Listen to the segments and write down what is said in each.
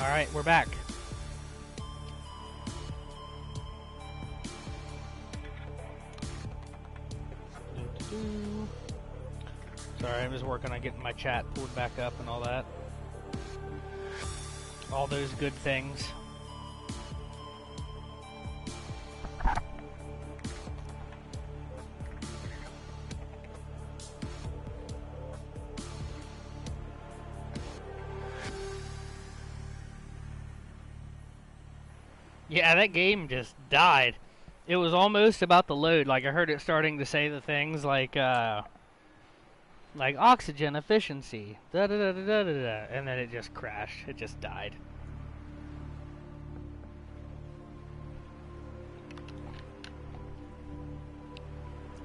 Alright, we're back. Sorry, I'm just working on getting my chat pulled back up and all that. All those good things. Yeah, that game just died. It was almost about to load. Like, I heard it starting to say the things like oxygen efficiency, da da da da da da da, and then it just crashed. It just died.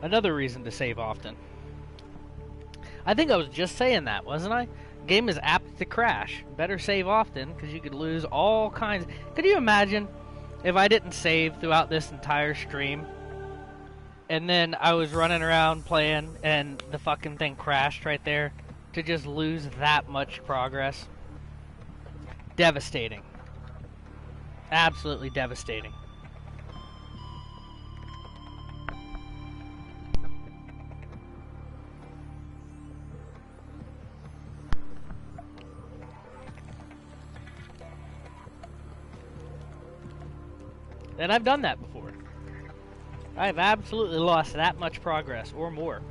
Another reason to save often. I think I was just saying that, wasn't I? Game is apt to crash. Better save often, because you could lose all kinds. Could you imagine if I didn't save throughout this entire stream, and then I was running around playing, and the fucking thing crashed right there, to just lose that much progress? Devastating. Absolutely devastating. And I've done that before. I've absolutely lost that much progress, or more.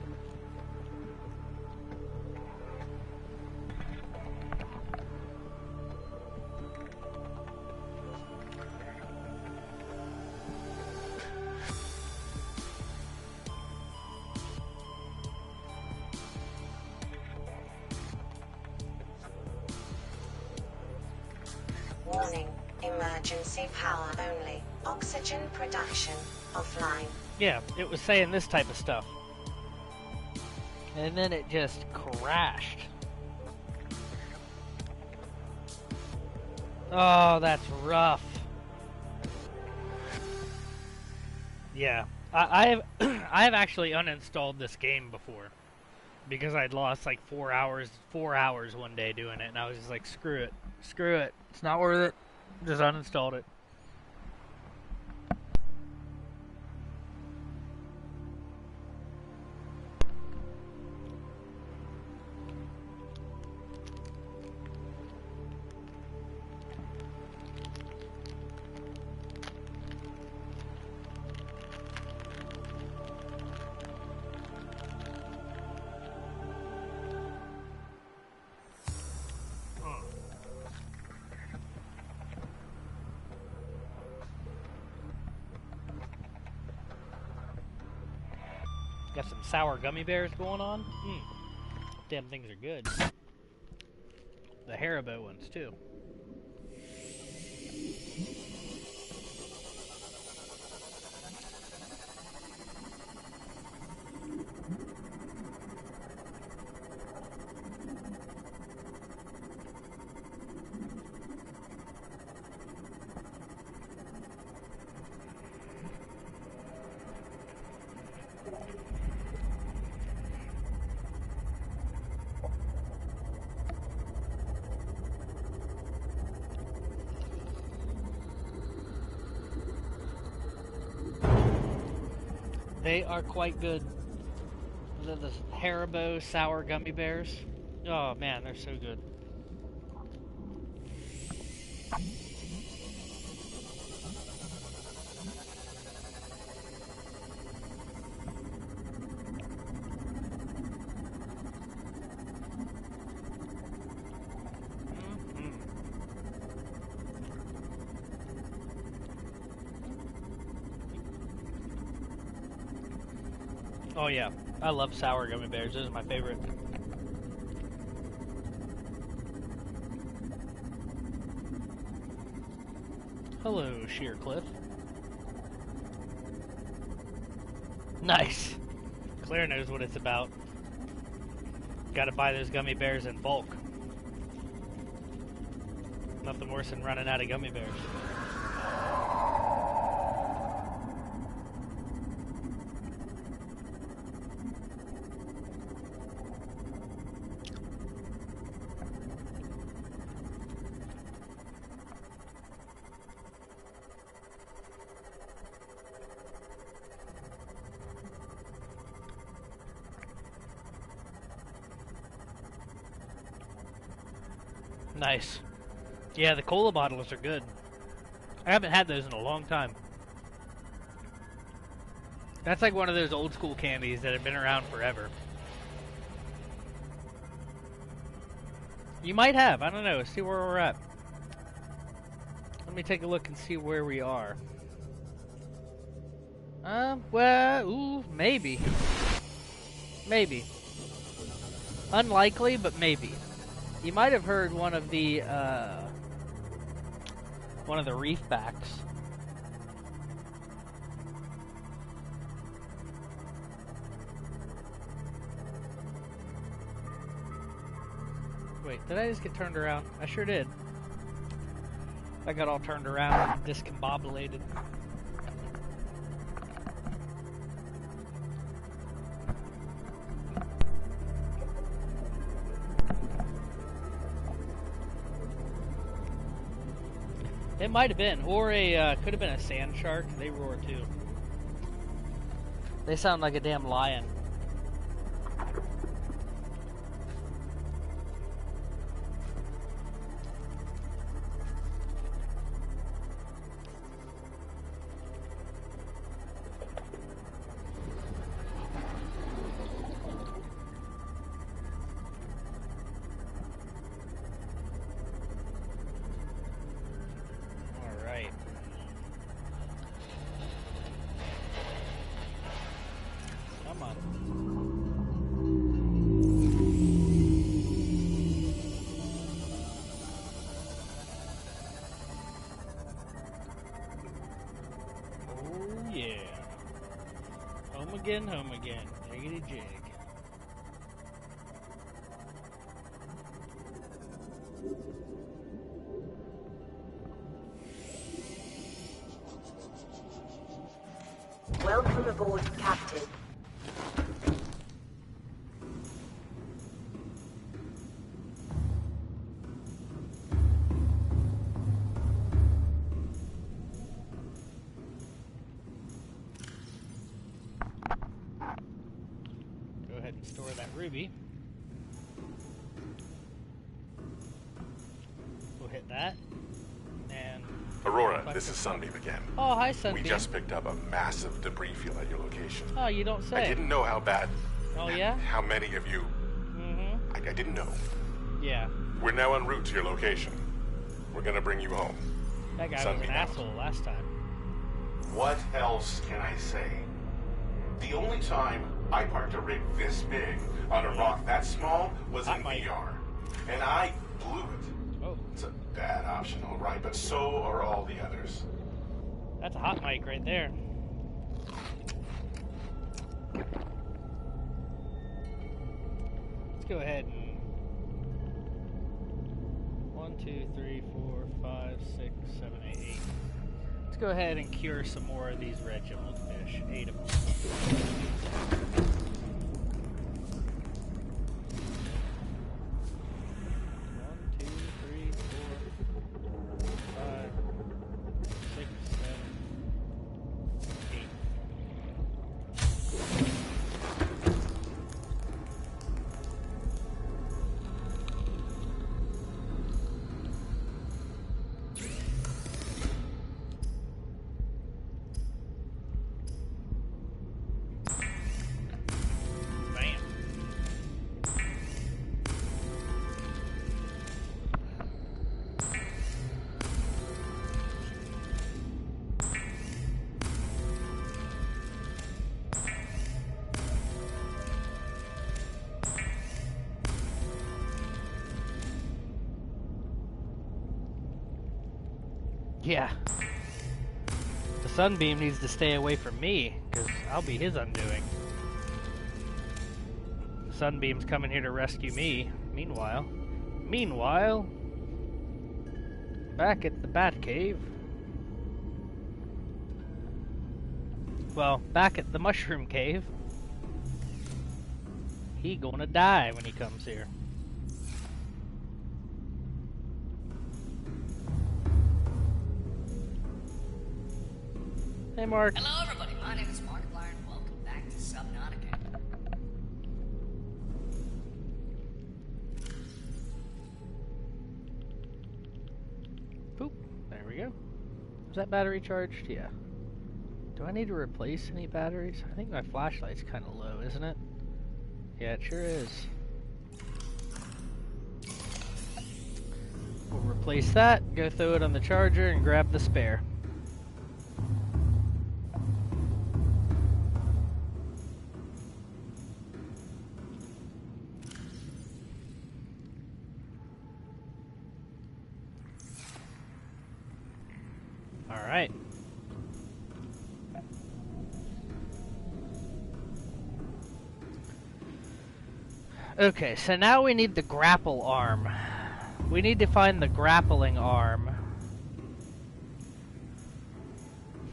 Warning, emergency power only. Oxygen production offline. Yeah, it was saying this type of stuff. And then it just crashed. Oh, that's rough. Yeah, I have actually uninstalled this game before because I'd lost like 4 hours one day doing it, and I was just like, screw it, it's not worth it. Just uninstalled it. Got some sour gummy bears going on. Damn things are good. The Haribo ones too. They are quite good. The Haribo sour gummy bears. Oh man, they're so good. Oh yeah, I love sour gummy bears. This is my favorite. Hello, Sheercliff. Nice. Claire knows what it's about. Gotta buy those gummy bears in bulk. Nothing worse than running out of gummy bears. Nice. Yeah, the cola bottles are good. I haven't had those in a long time. That's like one of those old school candies that have been around forever. You might have. I don't know. See where we're at. Let me take a look and see where we are. Well, ooh, maybe. Maybe. Unlikely, but maybe. You might have heard one of the reef backs. Wait, did I just get turned around? I sure did. I got all turned around and discombobulated. It might have been, or a could have been a sand shark. They roar too. They sound like a damn lion. Home again. Jiggity jig. Welcome aboard, Captain. Store that ruby. We'll hit that. And Aurora, this is Sunbeam again. Oh, hi, Sunbeam. We just picked up a massive debris field at your location. Oh, you don't say. I didn't know how bad. Oh, yeah? How many of you? I didn't know. Yeah. We're now en route to your location. We're gonna bring you home. That guy Sunbeam was an out. asshole last time. What else can I say? The only time I parked a rig this big on a rock that small was in VR. And I blew it. Oh. It's a bad option, all right, but so are all the others. That's a hot mic right there. Let's go ahead and 1, 2, 3, 4, 5, 6, 7, 8, 8. Let's go ahead and cure some more of these red jellyfish. 8 of them. 8. Yeah. The Sunbeam needs to stay away from me, because I'll be his undoing. The Sunbeam's coming here to rescue me. Meanwhile, back at the Batcave. Well, back at the Mushroom Cave. He gonna die when he comes here. Hey, Mark. Hello, everybody. My name is Markiplier, and welcome back to Subnautica. Is that battery charged? Yeah. Do I need to replace any batteries? I think my flashlight's kind of low, isn't it? Yeah, it sure is. We'll replace that, go throw it on the charger, and grab the spare. Alright. Okay, so now we need the grapple arm. We need to find the grappling arm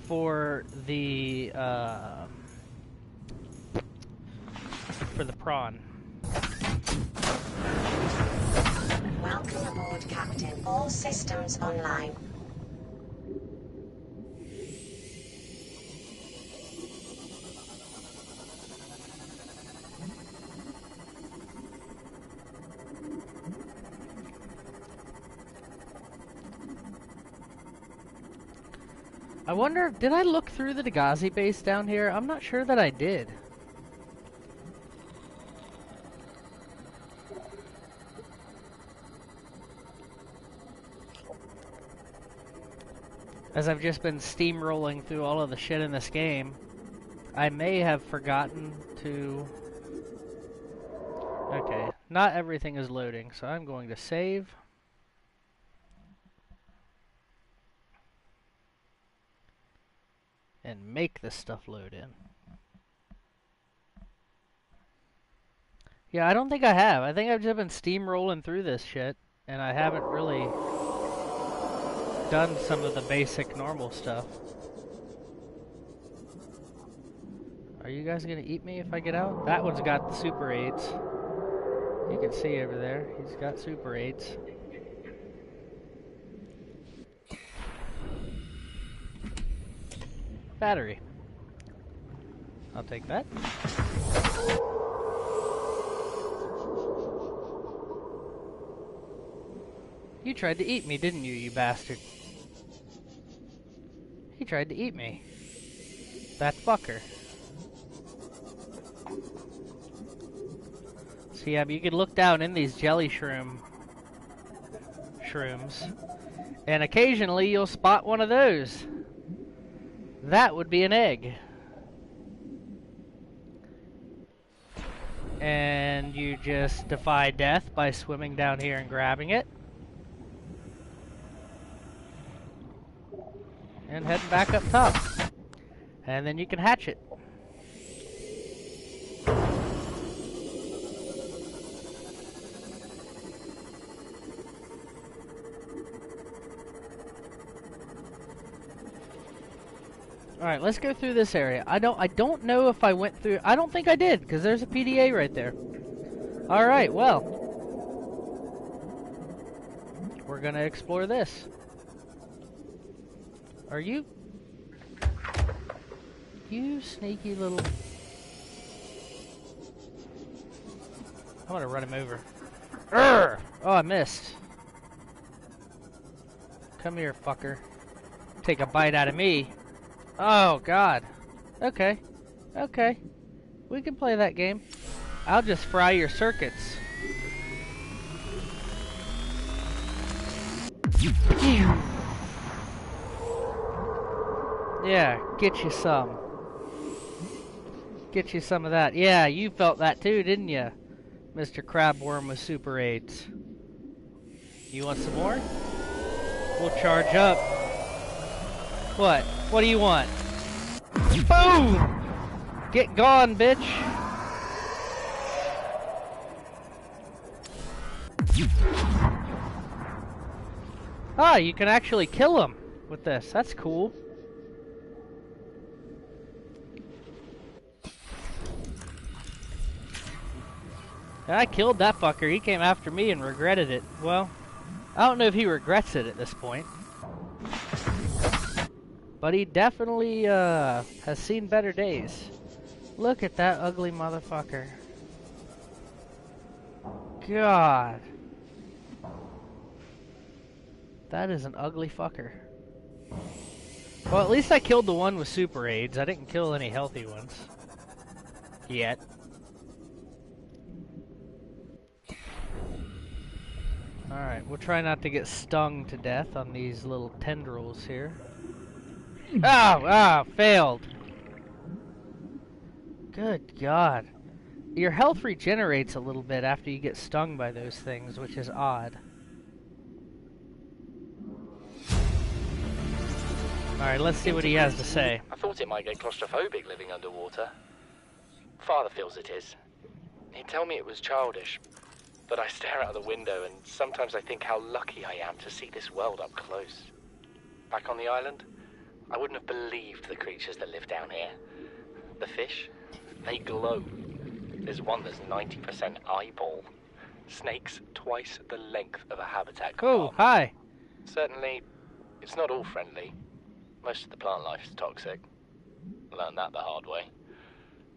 for the prawn. Welcome aboard, Captain. All systems online. I wonder, did I look through the Dagazi base down here? I'm not sure that I did. As I've just been steamrolling through all of the shit in this game, I may have forgotten to... Okay, not everything is loading, so I'm going to save. And make this stuff load in. Yeah, I don't think I have. I think I've just been steamrolling through this shit, and I haven't really done some of the basic normal stuff. Are you guys gonna eat me if I get out? That one's got the super aids. You can see over there, he's got super aids. Battery. I'll take that. You tried to eat me, didn't you, you bastard? He tried to eat me. That fucker. So yeah, but you could look down in these jelly shrooms, and occasionally you'll spot one of those. That would be an egg. And you just defy death by swimming down here and grabbing it. And heading back up top. And then you can hatch it. Alright, let's go through this area. I don't know if I went through... I don't think I did, because there's a PDA right there. Alright, well. We're gonna explore this. Are you... You sneaky little... I'm gonna run him over. Urgh! Oh, I missed. Come here, fucker. Take a bite out of me. Oh, God. Okay. Okay. We can play that game. I'll just fry your circuits. Yeah, get you some. Get you some of that. Yeah, you felt that too, didn't you? Mr. Crabworm with super aids. You want some more? We'll charge up. What? What do you want? Boom! Get gone, bitch! Ah, you can actually kill him with this. That's cool. I killed that fucker. He came after me and regretted it. Well, I don't know if he regrets it at this point. But he definitely has seen better days. Look at that ugly motherfucker. God. That is an ugly fucker. Well, at least I killed the one with super AIDS. I didn't kill any healthy ones. Yet. Alright, we'll try not to get stung to death on these little tendrils here. Failed. Good God. Your health regenerates a little bit after you get stung by those things, which is odd. Alright, let's see what he has to say. I thought it might get claustrophobic living underwater. Father feels it is. He'd tell me it was childish, but I stare out of the window and sometimes I think how lucky I am to see this world up close. Back on the island, I wouldn't have believed the creatures that live down here. The fish, they glow. There's one that's 90% eyeball. Snakes twice the length of a habitat compartment. Oh, hi. Certainly, it's not all friendly. Most of the plant life is toxic. Learned that the hard way.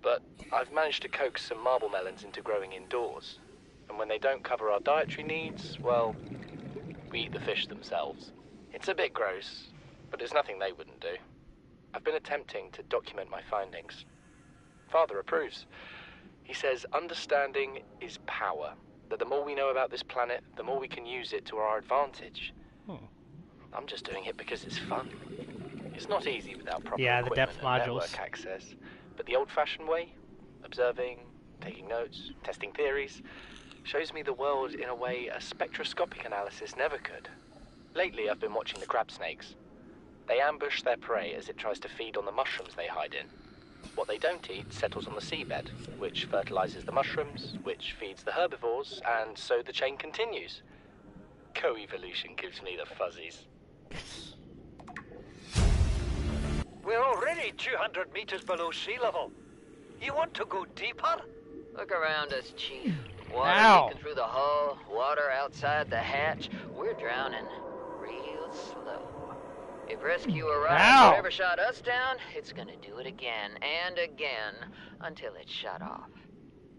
But I've managed to coax some marble melons into growing indoors. And when they don't cover our dietary needs, well, we eat the fish themselves. It's a bit gross, but there's nothing they wouldn't do. I've been attempting to document my findings. Father approves. He says understanding is power. That the more we know about this planet, the more we can use it to our advantage. I'm just doing it because it's fun. It's not easy without proper equipment the depth and modules. network access. But the old-fashioned way, observing, taking notes, testing theories, shows me the world in a way a spectroscopic analysis never could. Lately, I've been watching the crab snakes. They ambush their prey as it tries to feed on the mushrooms they hide in. What they don't eat settles on the seabed, which fertilizes the mushrooms, which feeds the herbivores, and so the chain continues. Co-evolution gives me the fuzzies. We're already 200 meters below sea level. You want to go deeper? Look around us, Chief. Water Ow. leaking through the hull, water outside the hatch. We're drowning real slow. If rescue arrives, Ow. whatever shot us down, it's gonna do it again and again until it's shut off.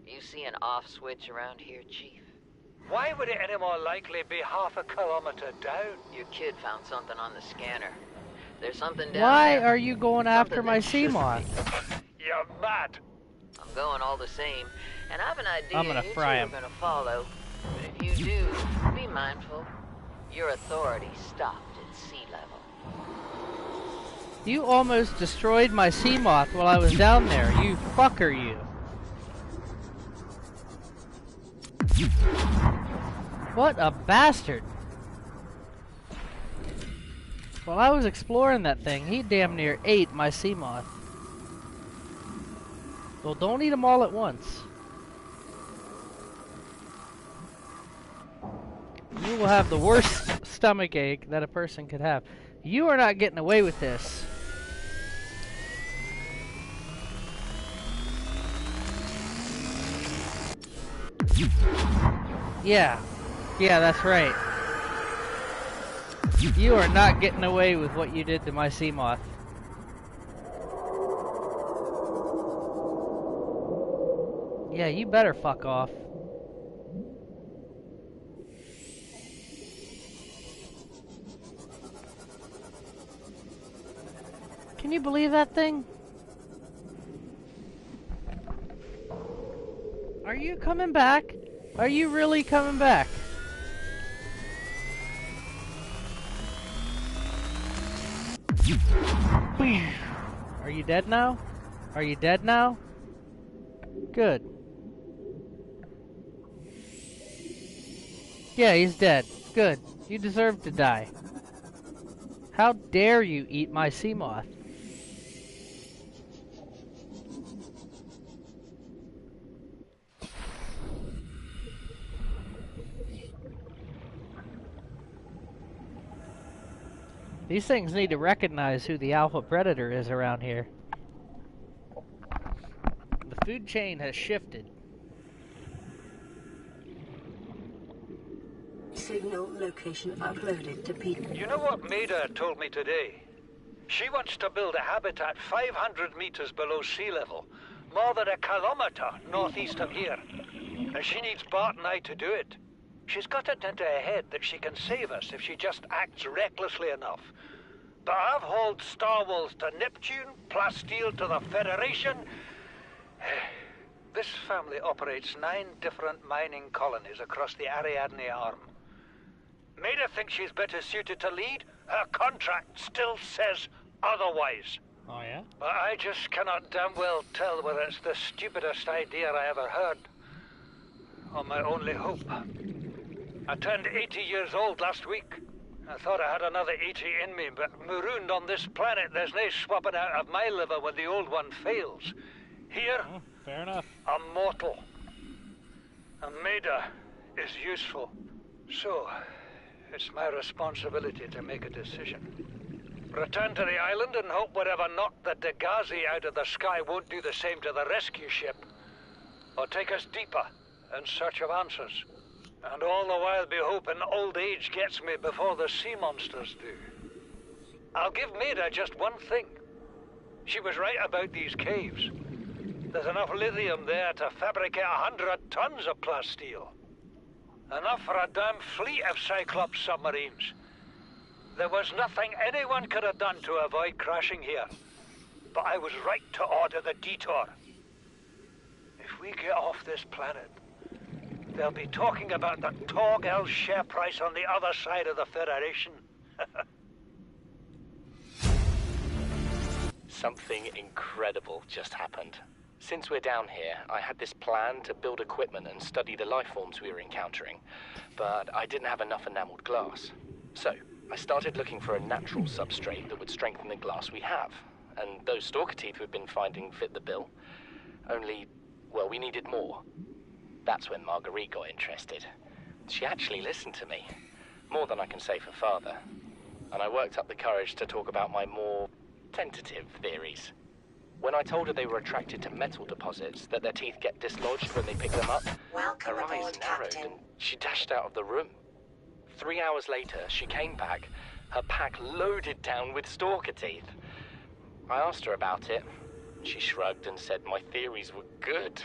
You see an off switch around here, Chief? Why would it any more likely be half a kilometer down? Your kid found something on the scanner. There's something down Why there. are you going after Something my that shouldn't Seamoth? You're mad. I'm going all the same, and I have an idea I'm gonna you fry two him. are gonna follow. But if you do, be mindful. Your authority stopped at sea level. You almost destroyed my Seamoth while I was down there. You fucker, you. What a bastard. While I was exploring that thing, he damn near ate my Seamoth. Well, don't eat them all at once. You will have the worst stomach ache that a person could have. You are not getting away with this. Yeah, that's right. You are not getting away with what you did to my Seamoth. Yeah, you better fuck off. Can you believe that thing? Are you coming back? Are you really coming back? Are you dead now? Are you dead now? Good. Yeah, he's dead. Good. You deserve to die. How dare you eat my Seamoth? These things need to recognize who the alpha predator is around here. The food chain has shifted. Signal location uploaded to Pete. You know what Maida told me today? She wants to build a habitat 500 meters below sea level, more than a kilometer northeast of here. And she needs Bart and I to do it. She's got it into her head that she can save us if she just acts recklessly enough. But I've hauled Star Wars to Neptune, Plasteel to the Federation. This family operates 9 different mining colonies across the Ariadne Arm. Maida thinks she's better suited to lead. Her contract still says otherwise. Oh, yeah? But I just cannot damn well tell whether it's the stupidest idea I ever heard, or my only hope. I turned 80 years old last week. I thought I had another 80 in me, but marooned on this planet, there's no swapping out of my liver when the old one fails. Here, Oh, fair enough. I'm mortal. And Maida is useful. So, it's my responsibility to make a decision. Return to the island and hope whatever knocked the Dagazi out of the sky won't do the same to the rescue ship. Or take us deeper in search of answers. And all the while be hoping old age gets me before the sea monsters do. I'll give Maida just one thing. She was right about these caves. There's enough lithium there to fabricate 100 tons of plasteel. Enough for a damn fleet of Cyclops submarines. There was nothing anyone could have done to avoid crashing here. But I was right to order the detour. If we get off this planet, they'll be talking about the Torgal share price on the other side of the Federation. Something incredible just happened. Since we're down here, I had this plan to build equipment and study the life forms we were encountering, but I didn't have enough enameled glass. So, I started looking for a natural substrate that would strengthen the glass we have, and those stalker teeth we've been finding fit the bill. Only, well, we needed more. That's when Marguerite got interested. She actually listened to me, more than I can say for father, and I worked up the courage to talk about my more tentative theories. When I told her they were attracted to metal deposits, that their teeth get dislodged when they pick them up, Welcome her eyes aboard, narrowed Captain. and she dashed out of the room. 3 hours later, she came back, her pack loaded down with stalker teeth. I asked her about it. She shrugged and said my theories were good.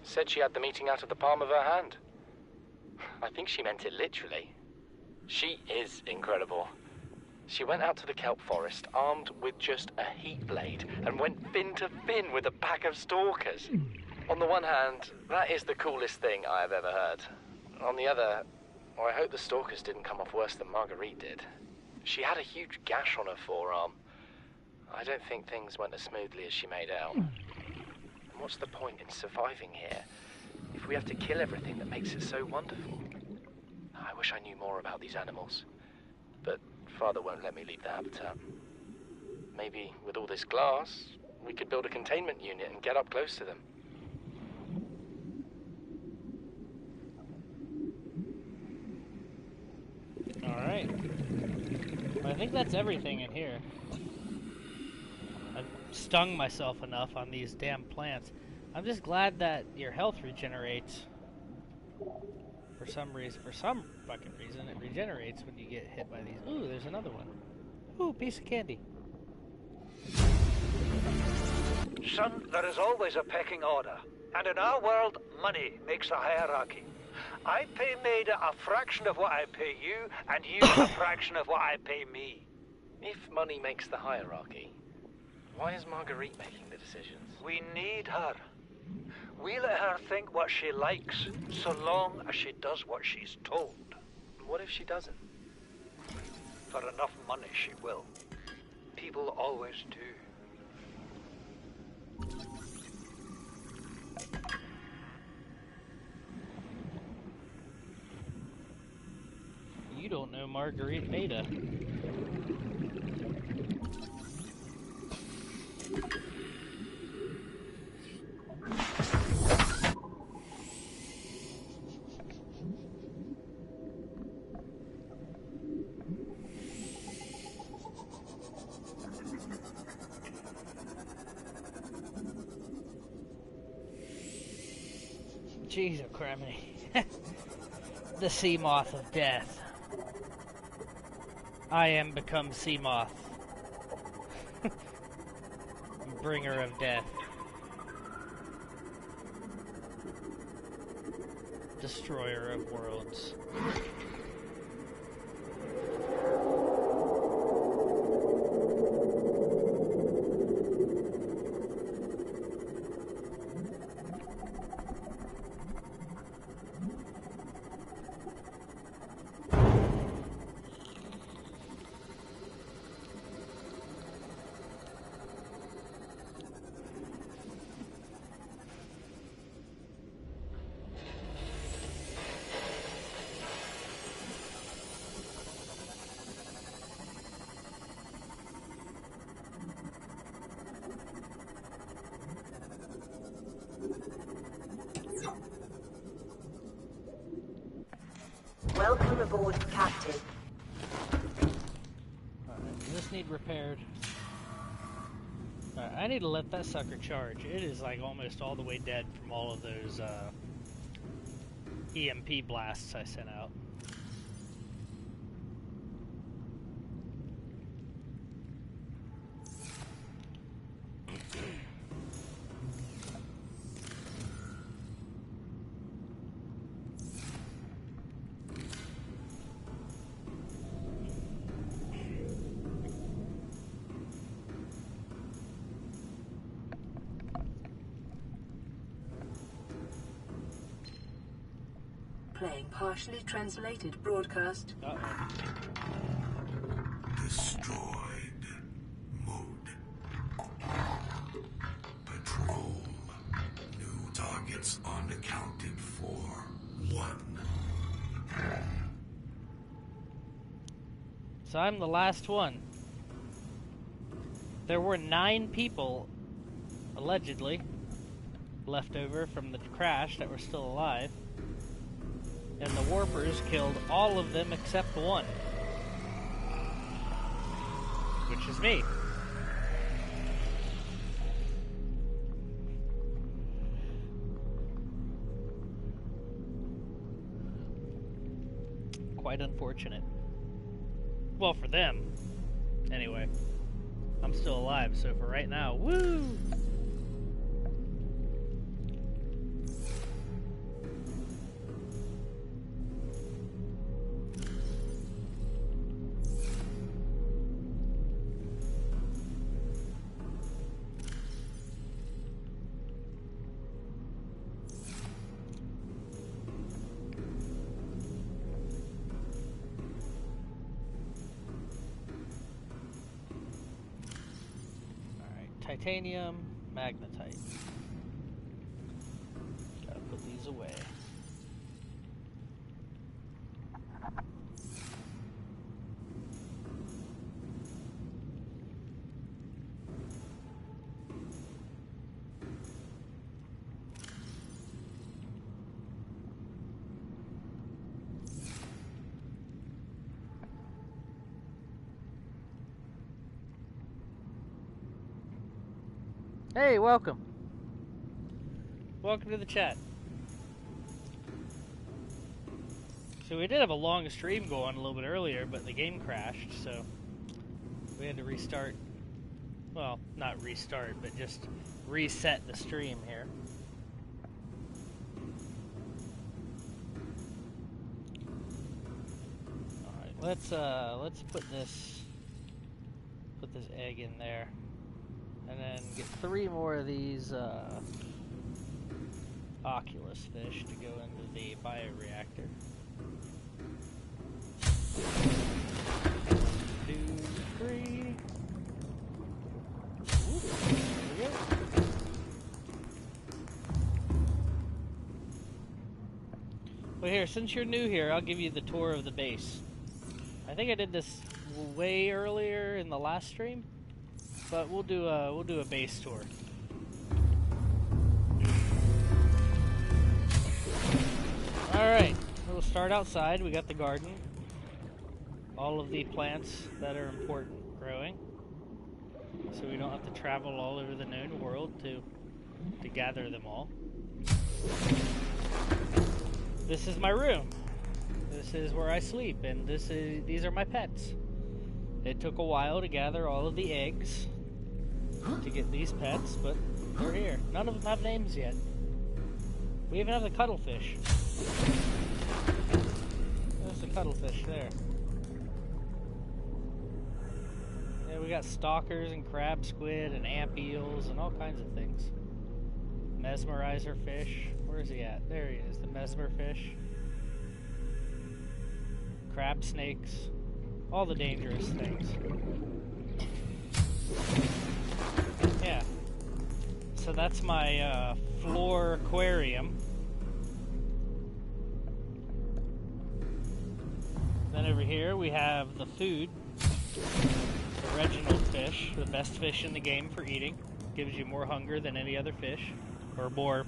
Said she had the meeting out of the palm of her hand. I think she meant it literally. She is incredible. She went out to the kelp forest armed with just a heat blade and went fin to fin with a pack of stalkers. On the one hand, that is the coolest thing I have ever heard. On the other, I hope the stalkers didn't come off worse than Marguerite did. She had a huge gash on her forearm. I don't think things went as smoothly as she made out. And what's the point in surviving here if we have to kill everything that makes it so wonderful? I wish I knew more about these animals, but Father won't let me leave the habitat. Maybe with all this glass, we could build a containment unit and get up close to them. Alright. I think that's everything in here. I've stung myself enough on these damn plants. I'm just glad that your health regenerates. For some fucking reason, it regenerates when you get hit by these. Ooh, there's another one. Ooh, piece of candy. Son, there is always a pecking order. And in our world, money makes a hierarchy. I pay Maida a fraction of what I pay you, and you a fraction of what I pay me. If money makes the hierarchy, why is Marguerite making the decisions? We need her. We let her think what she likes, so long as she does what she's told. What if she doesn't? For enough money, she will. People always do. You don't know Marguerite Maida. Jeez, oh criminy. The sea moth of death. I am become sea moth. Bringer of death. Destroyer of worlds. Welcome aboard, Captain. Alright, does this need repaired? Alright, I need to let that sucker charge. It is like almost all the way dead from all of those EMP blasts I sent out. Playing partially translated broadcast. Uh-oh. Destroyed. Mode. Patrol. New targets unaccounted for. 1. So I'm the last one. There were 9 people, allegedly, left over from the crash that were still alive. And the warpers killed all of them except one. Which is me. Quite unfortunate. Well, for them. Anyway. I'm still alive, so for right now, woo! Titanium, magnetite. Gotta put these away. Hey, welcome. Welcome to the chat. So we did have a long stream go on a little bit earlier, but the game crashed, so we had to restart. Well, not restart, but just reset the stream here. Alright, let's put this egg in there. And then get 3 more of these Oculus fish to go into the bioreactor. 2, 3. Ooh, there we go. Well, here, since you're new here, I'll give you the tour of the base. I think I did this way earlier in the last stream. But we'll do a base tour. All right, we'll start outside. We got the garden, all of the plants that are important growing, so we don't have to travel all over the known world to gather them all. This is my room. This is where I sleep, and these are my pets. It took a while to gather all of the eggs to get these pets, but they're here. None of them have names yet. We even have the cuttlefish. There's the cuttlefish there. Yeah, we got stalkers and crab squid and amp eels and all kinds of things. Mesmerizer fish. Where is he at? There he is, the mesmer fish. Crab snakes. All the dangerous things. Yeah. So that's my floor aquarium. Then over here we have the food. The Reginald fish, the best fish in the game for eating. Gives you more hunger than any other fish. Or more,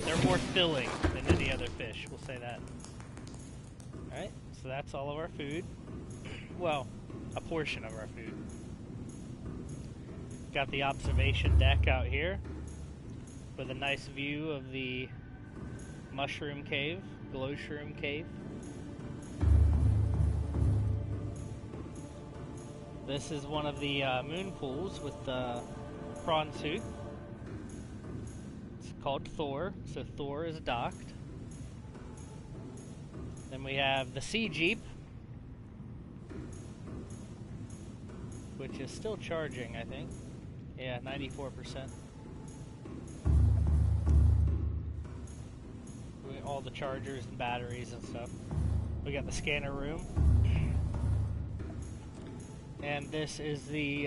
they're more filling than any other fish, we'll say that. Alright, So that's all of our food. Well, a portion of our food. Got the observation deck out here with a nice view of the mushroom cave, glowshroom cave. This is one of the moon pools with the prawn suit. It's called Thor, so Thor is docked. Then we have the Sea Jeep, which is still charging, I think. Yeah, 94%. All the chargers and batteries and stuff. We got the scanner room. And this is the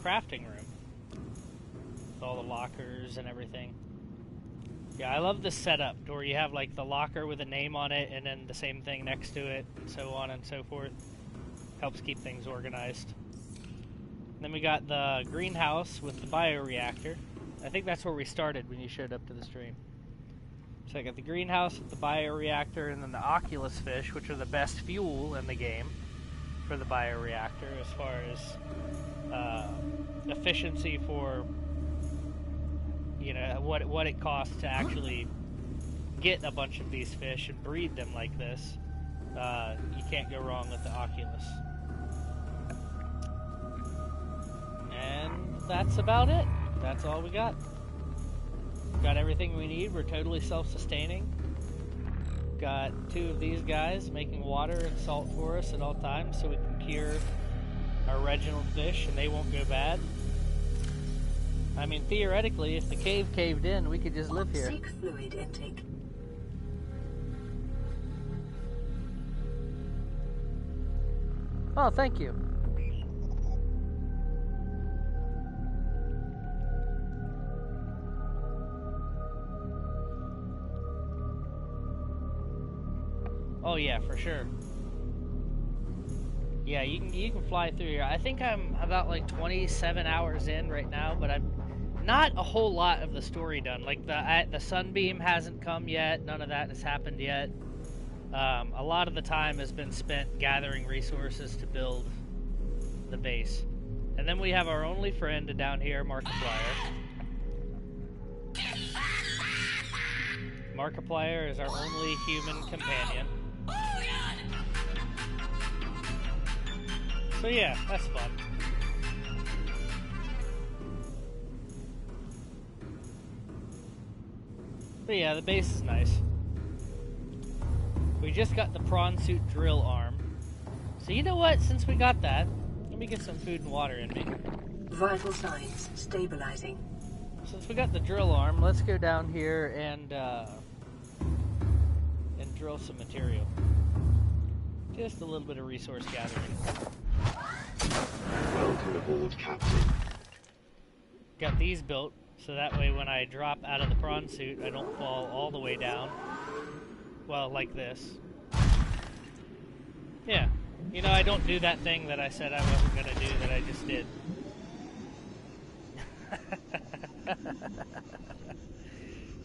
crafting room. With all the lockers and everything. Yeah, I love this setup where you have like the locker with a name on it and then the same thing next to it and so on and so forth. Helps keep things organized. Then we got the greenhouse with the bioreactor. I think that's where we started when you showed up to the stream. So I got the greenhouse with the bioreactor and then the Oculus fish, which are the best fuel in the game for the bioreactor as far as efficiency for, you know, what it costs to actually get a bunch of these fish and breed them like this. You can't go wrong with the Oculus. And that's about it. That's all we got. Got everything we need. We're totally self-sustaining. Got 2 of these guys making water and salt for us at all times so we can cure our original fish and they won't go bad. I mean, theoretically, if the cave caved in, we could just live here. Seek fluid intake. Oh, thank you. Oh yeah, for sure. Yeah, you can fly through here. I think I'm about like 27 hours in right now, but I'm not a whole lot of the story done. Like the sunbeam hasn't come yet. None of that has happened yet. A lot of the time has been spent gathering resources to build the base. And then we have our only friend down here, Markiplier. Markiplier is our only human companion. So yeah, that's fun. But yeah, the base is nice. We just got the prawn suit drill arm. So you know what, since we got that, let me get some food and water in me. Vital signs stabilizing. Since we got the drill arm, let's go down here and drill some material. Just a little bit of resource gathering. Welcome aboard, Captain. Got these built, so that way when I drop out of the prawn suit, I don't fall all the way down. Well, like this. Yeah. You know, I don't do that thing that I said I wasn't going to do that I just did.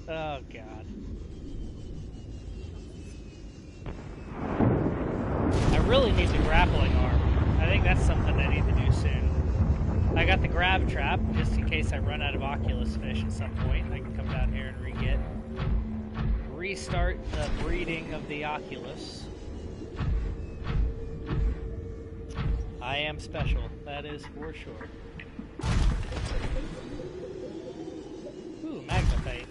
Oh, God. I really need the grappling arm. I think that's something I need to do soon. I got the grab trap, just in case I run out of Oculus fish at some point. I can come down here and restart the breeding of the Oculus. I am special, that is for sure. Ooh, magnetite.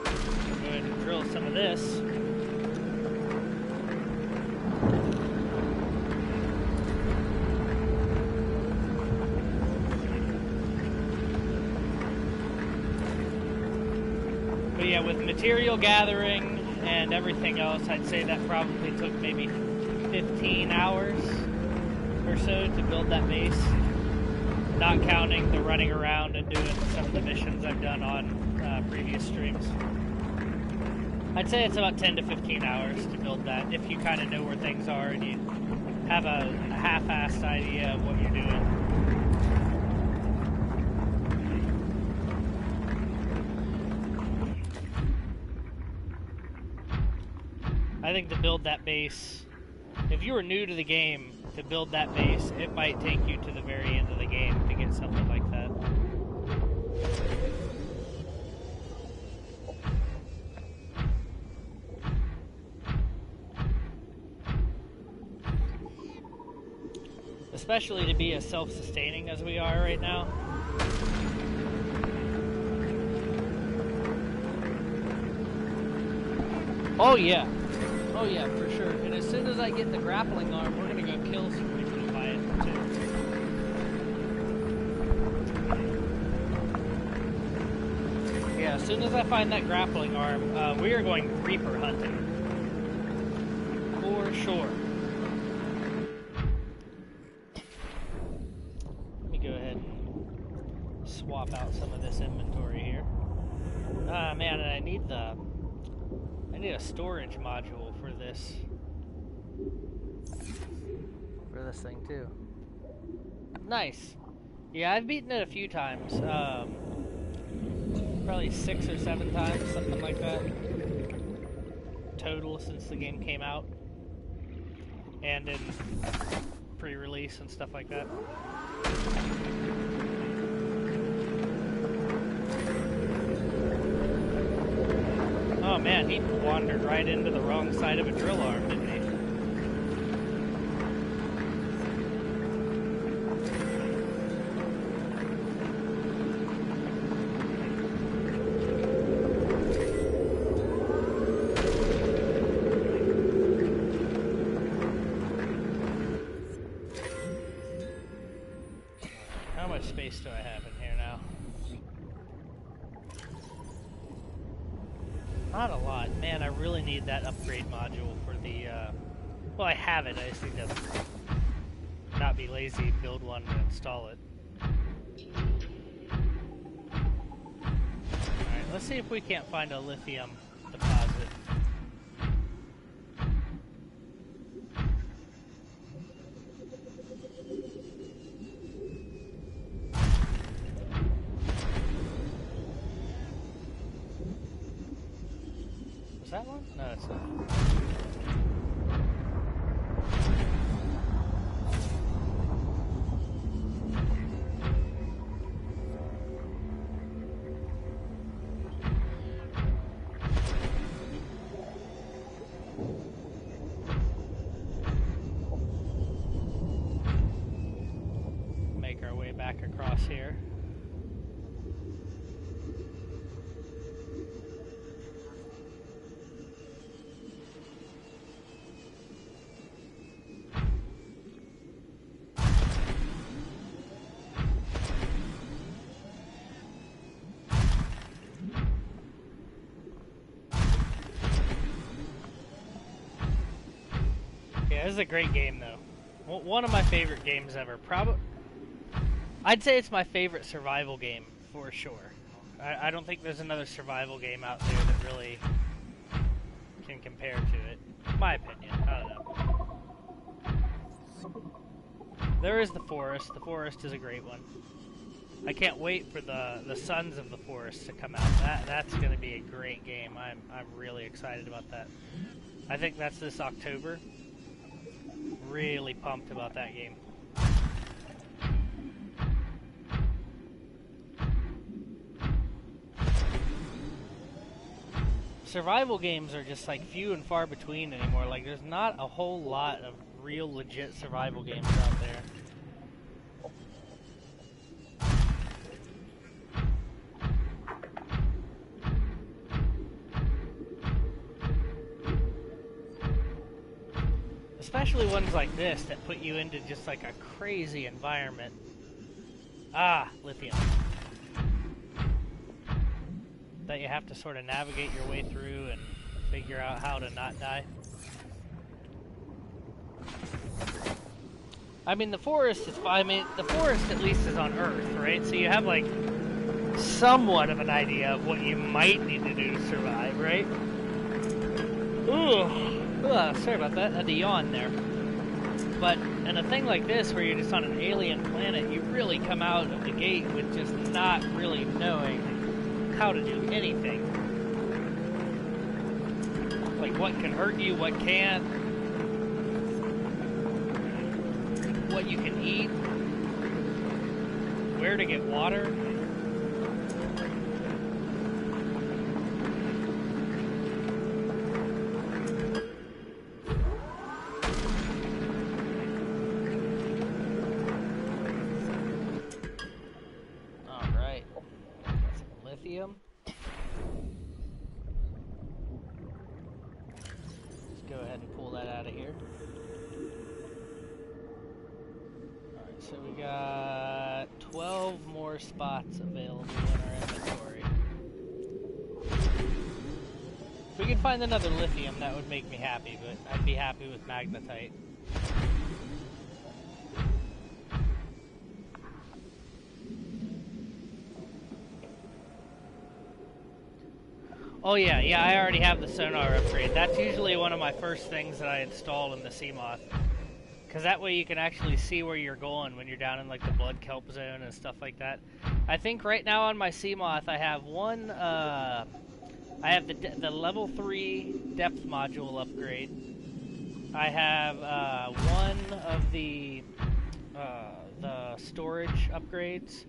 Go ahead and drill some of this. But yeah, with material gathering and everything else, I'd say that probably took maybe 15 hours or so to build that base. Not counting the running around and doing some of the missions I've done on previous streams. I'd say it's about 10 to 15 hours to build that, if you kind of know where things are and you have a half-assed idea of what you're doing. I think to build that base, if you were new to the game, to build that base, it might take you to the very end of the game to get something like that. Especially to be as self-sustaining as we are right now. Oh yeah, for sure. And as soon as I get the grappling arm, we're gonna go kill some witches by it too. Yeah, as soon as I find that grappling arm, we are going creeper hunting. For sure. Let me go ahead and swap out some of this inventory here. Ah man, and I need a storage module for this thing too. Nice. Yeah, I've beaten it a few times. Probably 6 or 7 times, something like that. Total since the game came out. And in pre-release and stuff like that. Oh man, he wandered right into the wrong side of a drill arm, didn't he? How much space do I have in here now? Not a lot. Man, I really need that upgrade module for the, well, I have it. I just need to not be lazy, build one, and install it. Alright, let's see if we can't find a lithium deposit. Is that one? No, it's not. Make our way back across here. Yeah, this is a great game, though. One of my favorite games ever. I'd say it's my favorite survival game, for sure. I don't think there's another survival game out there that really can compare to it. My opinion. I don't know. There is the Forest. The Forest is a great one. I can't wait for the Sons of the Forest to come out. That's going to be a great game. I'm really excited about that. I think that's this October. Really pumped about that game. Survival games are just like few and far between anymore. Like there's not a whole lot of real legit survival games out there. Especially ones like this that put you into just like a crazy environment. Ah, lithium. That you have to sort of navigate your way through and figure out how to not die. I mean, the forest is fine. I mean, the forest at least is on Earth, right? So you have like somewhat of an idea of what you might need to do to survive, right? Ooh. Sorry about that. I had to yawn there. But in a thing like this, where you're just on an alien planet, you really come out of the gate with just not really knowing how to do anything. Like Like what can hurt you, what can't, what you can eat, where to get water. Alright. Some lithium. Go ahead and pull that out of here. Alright, so we got 12 more spots available in our inventory. If we could find another lithium, that would make me happy, but I'd be happy with magnetite. Oh yeah, I already have the sonar upgrade. That's usually one of my first things that I install in the Seamoth. Because that way you can actually see where you're going when you're down in like the blood kelp zone and stuff like that. I think right now on my Seamoth I have one, I have the level 3 depth module upgrade. I have one of the storage upgrades.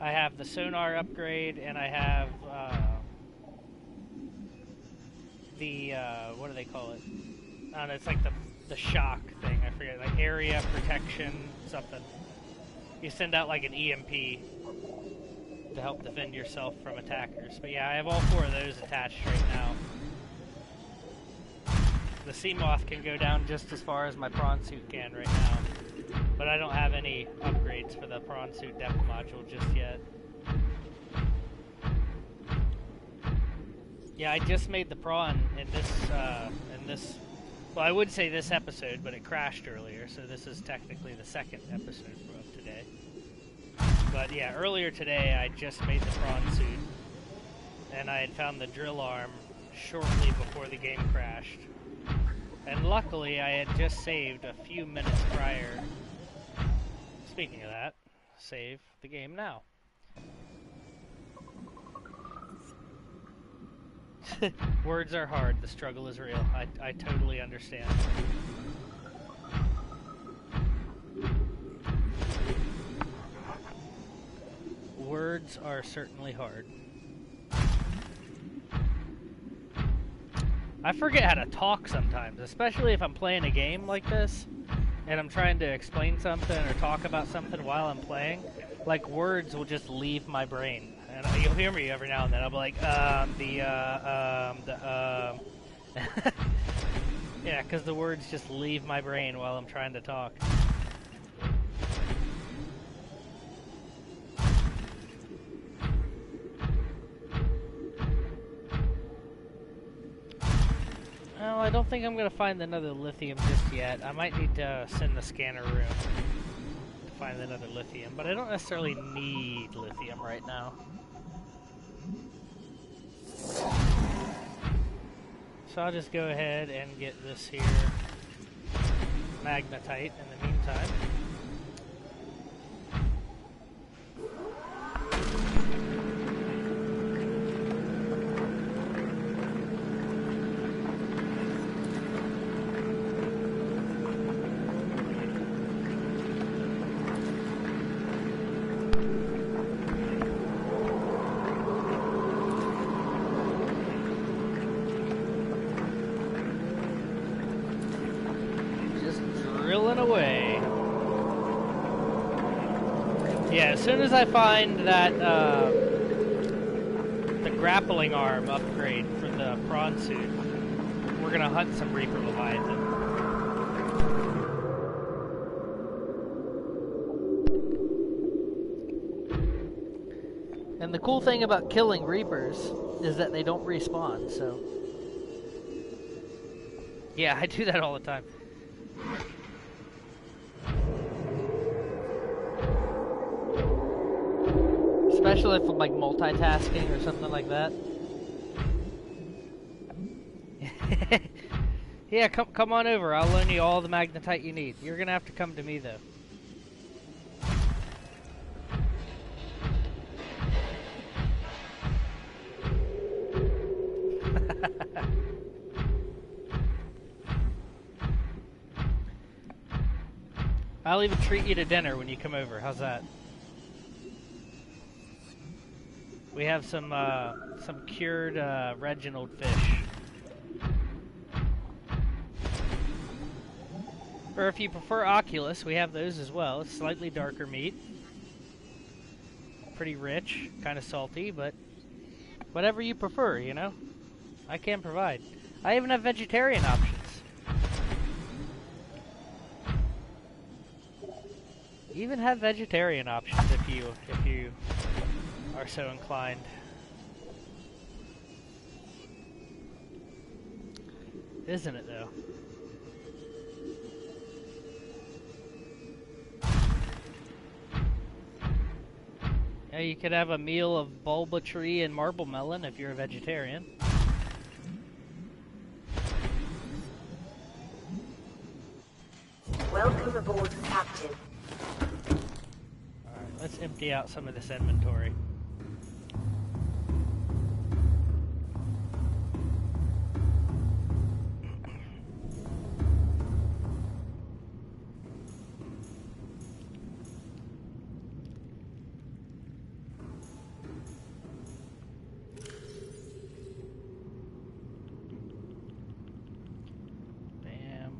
I have the sonar upgrade, and I have the what do they call it? I don't know, it's like the shock thing, I forget, like area protection something. You send out like an EMP to help defend yourself from attackers. But yeah, I have all 4 of those attached right now. The Seamoth can go down just as far as my prawn suit can right now, but I don't have any upgrades for the prawn suit depth module just yet. Yeah, I just made the prawn in this, well, I would say this episode, but it crashed earlier, so this is technically the second episode of today. But yeah, earlier today I just made the prawn suit, and I had found the drill arm shortly before the game crashed. And luckily I had just saved a few minutes prior. Speaking of that, save the game now. Words are hard, the struggle is real. I totally understand. Words are certainly hard. I forget how to talk sometimes, especially if I'm playing a game like this and I'm trying to explain something or talk about something while I'm playing. Like, words will just leave my brain. And you'll hear me every now and then. I'll be like, yeah, because the words just leave my brain while I'm trying to talk. Well, I don't think I'm going to find another lithium just yet. I might need to send the scanner room to find another lithium, but I don't necessarily need lithium right now. So I'll just go ahead and get this here magnetite in the meantime. Away. Yeah, as soon as I find that the grappling arm upgrade for the prawn suit, we're gonna hunt some Reaper Leviathan. And the cool thing about killing Reapers is that they don't respawn, so yeah, I do that all the time. Especially if I'm like multitasking or something like that. Yeah, come on over. I'll loan you all the magnetite you need. You're gonna have to come to me though. I'll even treat you to dinner when you come over. How's that? We have some cured Reginald fish. Or if you prefer Oculus, we have those as well. It's slightly darker meat. Pretty rich, kind of salty, but whatever you prefer, you know? I can provide. I even have vegetarian options. Even have vegetarian options if you are so inclined. Isn't it though? Yeah, you could have a meal of bulba tree and marble melon if you're a vegetarian. Welcome aboard, Captain. Alright, let's empty out some of this inventory.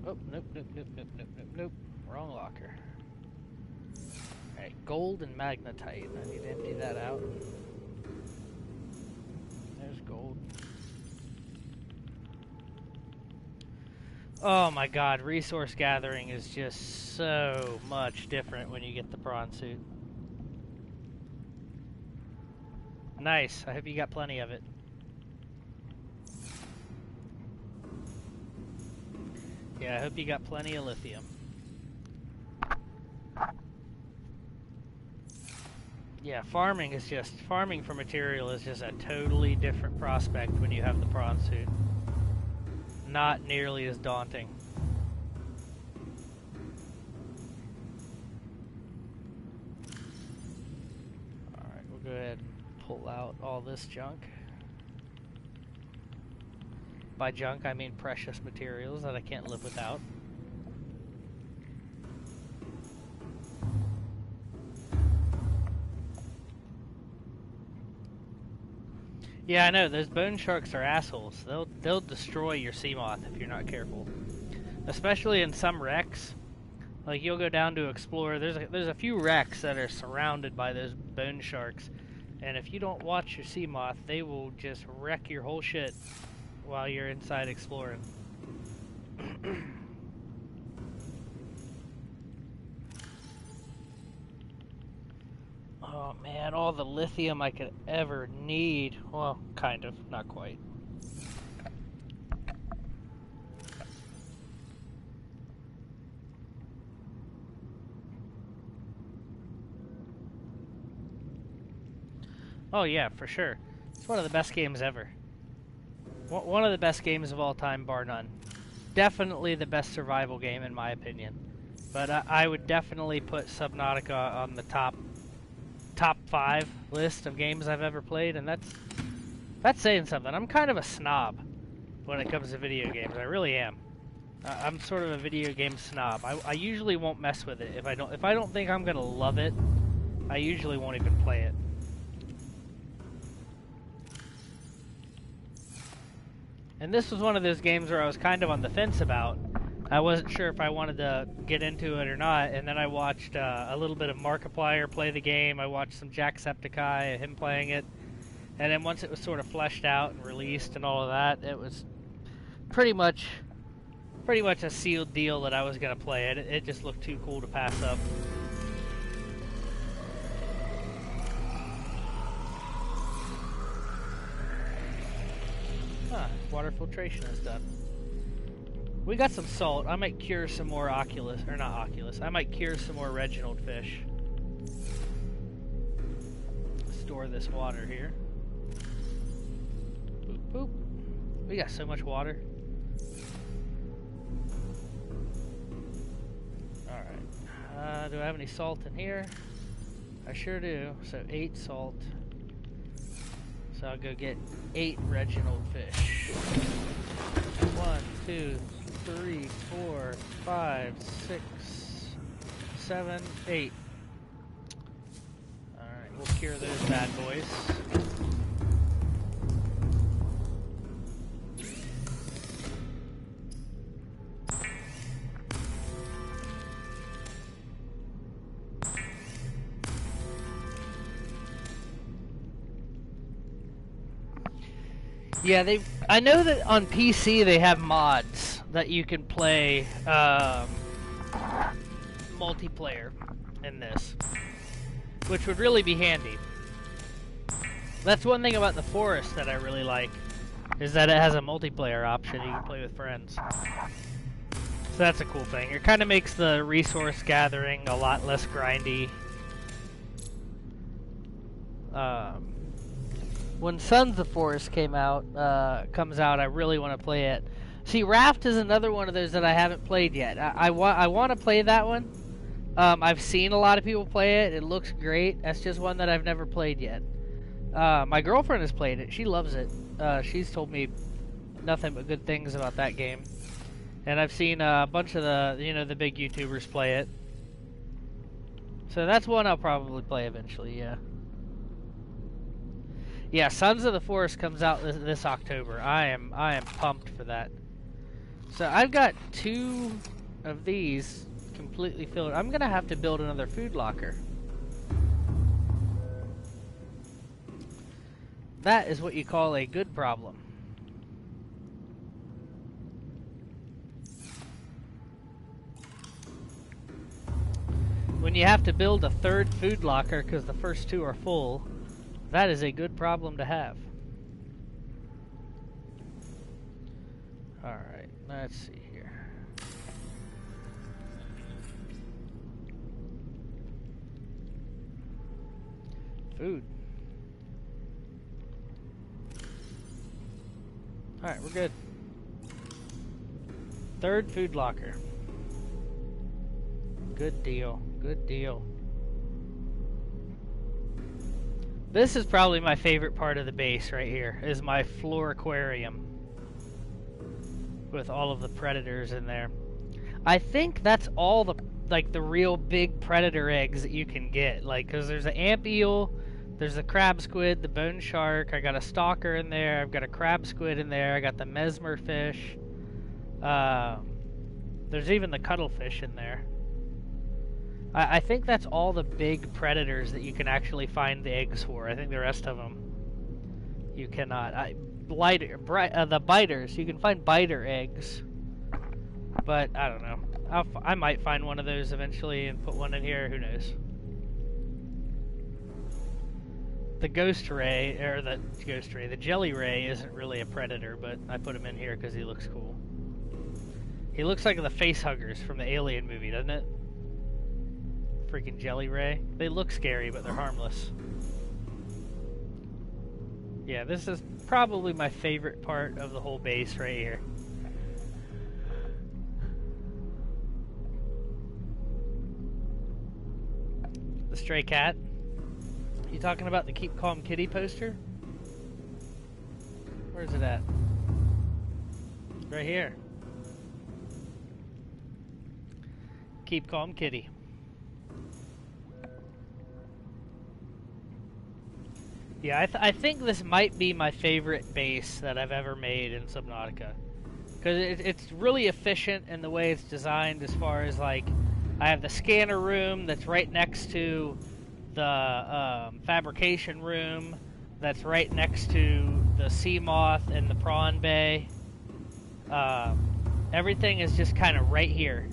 Oh, nope. Wrong locker. Alright, gold and magnetite. I need to empty that out. There's gold. Oh my god, resource gathering is just so much different when you get the prawn suit. Nice, I hope you got plenty of it. Yeah, I hope you got plenty of lithium. Yeah, farming for material is just a totally different prospect when you have the prawn suit. Not nearly as daunting. Alright, we'll go ahead and pull out all this junk. By junk, I mean precious materials that I can't live without. Yeah, I know, those bone sharks are assholes. They'll destroy your sea moth if you're not careful. Especially in some wrecks. Like, you'll go down to explore, there's a few wrecks that are surrounded by those bone sharks. And if you don't watch your sea moth, they will just wreck your whole shit while you're inside exploring. Oh man, all the lithium I could ever need. Well, kind of, not quite. Oh yeah, for sure. It's one of the best games ever. One of the best games of all time, bar none. Definitely the best survival game in my opinion. But I would definitely put Subnautica on the top 5 list of games I've ever played, and that's saying something. I'm kind of a snob when it comes to video games. I really am. I'm sort of a video game snob. I usually won't mess with it if I don't think I'm gonna love it. I usually won't even play it. And this was one of those games where I was kind of on the fence about. I wasn't sure if I wanted to get into it or not, and then I watched a little bit of Markiplier play the game. I watched some Jacksepticeye, him playing it, and then once it was sort of fleshed out and released and all of that, it was pretty much a sealed deal that I was going to play it. It just looked too cool to pass up. Huh, water filtration is done. We got some salt. I might cure some more Oculus, or not Oculus. I might cure some more Reginald fish. Store this water here. Boop, boop. We got so much water. Alright. Do I have any salt in here? I sure do. So 8 salt. So I'll go get 8 Reginald fish. 1, 2, 3, 4, 5, 6, 7, 8. Alright, we'll cure those bad boys. Yeah, I know that on PC they have mods that you can play multiplayer in this, which would really be handy. That's one thing about the Forest that I really like, is that it has a multiplayer option you can play with friends. So that's a cool thing. It kind of makes the resource gathering a lot less grindy. When Sons of Forest comes out, I really want to play it. See, Raft is another one of those that I haven't played yet. I want to play that one. I've seen a lot of people play it. It looks great. That's just one that I've never played yet. My girlfriend has played it. She loves it. She's told me nothing but good things about that game. And I've seen a bunch of the big YouTubers play it. So that's one I'll probably play eventually, yeah. Yeah, Sons of the Forest comes out this October. I am pumped for that. So I've got 2 of these completely filled. I'm gonna have to build another food locker. That is what you call a good problem. When you have to build a 3rd food locker because the first 2 are full, that is a good problem to have. Alright, let's see here. Food. Alright, we're good. 3rd food locker. Good deal. Good deal. This is probably my favorite part of the base right here, is my floor aquarium. With all of the predators in there. I think that's all the real big predator eggs that you can get. Like, cause there's an amp eel, there's a crab squid, the bone shark, I got a stalker in there, I've got a crab squid in there, I got the mesmer fish. There's even the cuttlefish in there. I think that's all the big predators that you can actually find the eggs for. I think the rest of them you cannot. The biters, you can find biter eggs, but I don't know. I might find one of those eventually and put one in here. Who knows? The the jelly ray isn't really a predator, but I put him in here because he looks cool. He looks like the face huggers from the Alien movie, doesn't it? Freaking jelly ray. They look scary, but they're harmless. Yeah, this is probably my favorite part of the whole base right here. The stray cat. You talking about the Keep Calm Kitty poster? Where's it at? Right here. Keep Calm Kitty. Yeah, I think this might be my favorite base that I've ever made in Subnautica. Because it's really efficient in the way it's designed, as far as, like, I have the scanner room that's right next to the fabrication room that's right next to the sea moth and the prawn bay. Everything is just kind of right here.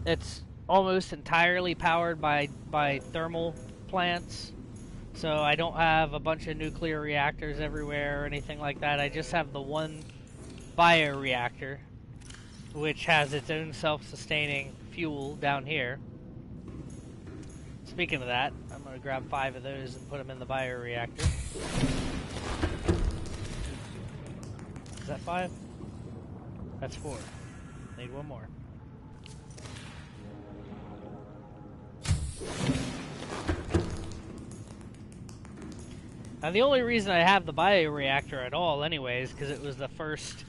It's almost entirely powered by thermal plants, so I don't have a bunch of nuclear reactors everywhere or anything like that. I just have the one bioreactor, which has its own self-sustaining fuel down here. Speaking of that, I'm going to grab 5 of those and put them in the bioreactor. Is that 5? That's 4. Need one more. Now, the only reason I have the bioreactor at all, anyways, because it was the first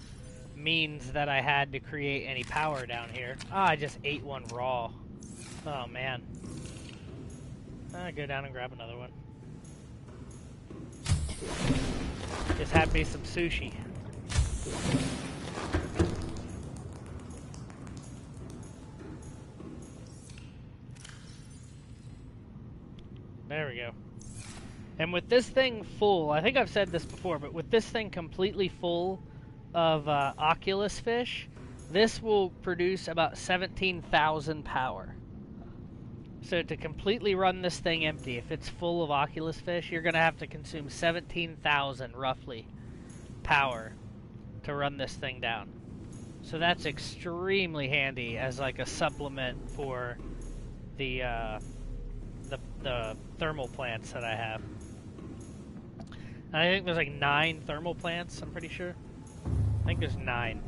means that I had to create any power down here. Ah, I just ate one raw. Oh man. Go down and grab another one. Just had me some sushi. There we go. And with this thing full, I think I've said this before, but with this thing completely full of Oculus fish, this will produce about 17,000 power. So to completely run this thing empty, if it's full of Oculus fish, you're going to have to consume 17,000 roughly power to run this thing down. So that's extremely handy as like a supplement for the thermal plants that I have. And I think there's like 9 thermal plants, I'm pretty sure. I think there's 9.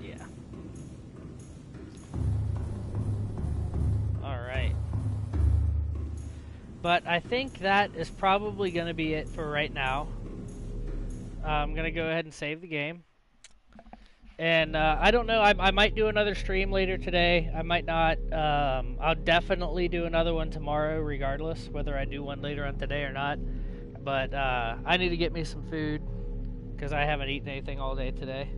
Yeah. Alright. But I think that is probably going to be it for right now. I'm going to go ahead and save the game. And I don't know, I might do another stream later today. I might not. I'll definitely do another one tomorrow regardless, whether I do one later on today or not. But I need to get me some food because I haven't eaten anything all day today.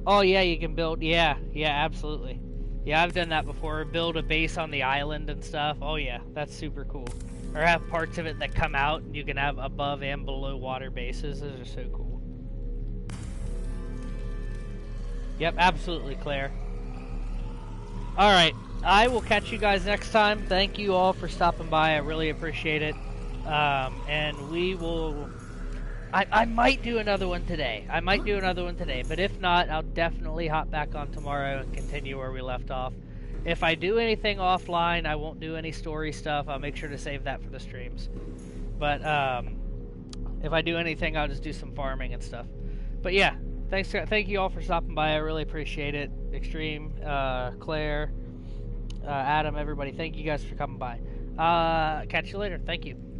Oh yeah, you can build, yeah, absolutely. Yeah, I've done that before. Build a base on the island and stuff. Oh yeah, that's super cool. Or have parts of it that come out and you can have above and below water bases. Those are so cool. Yep, absolutely, Claire. Alright, I will catch you guys next time. Thank you all for stopping by. I really appreciate it. And we will... I might do another one today. But if not, I'll definitely hop back on tomorrow and continue where we left off. If I do anything offline, I won't do any story stuff. I'll make sure to save that for the streams. But if I do anything, I'll just do some farming and stuff. But yeah, thank you all for stopping by. I really appreciate it. Extreme, Claire, Adam, everybody. Thank you guys for coming by. Catch you later. Thank you.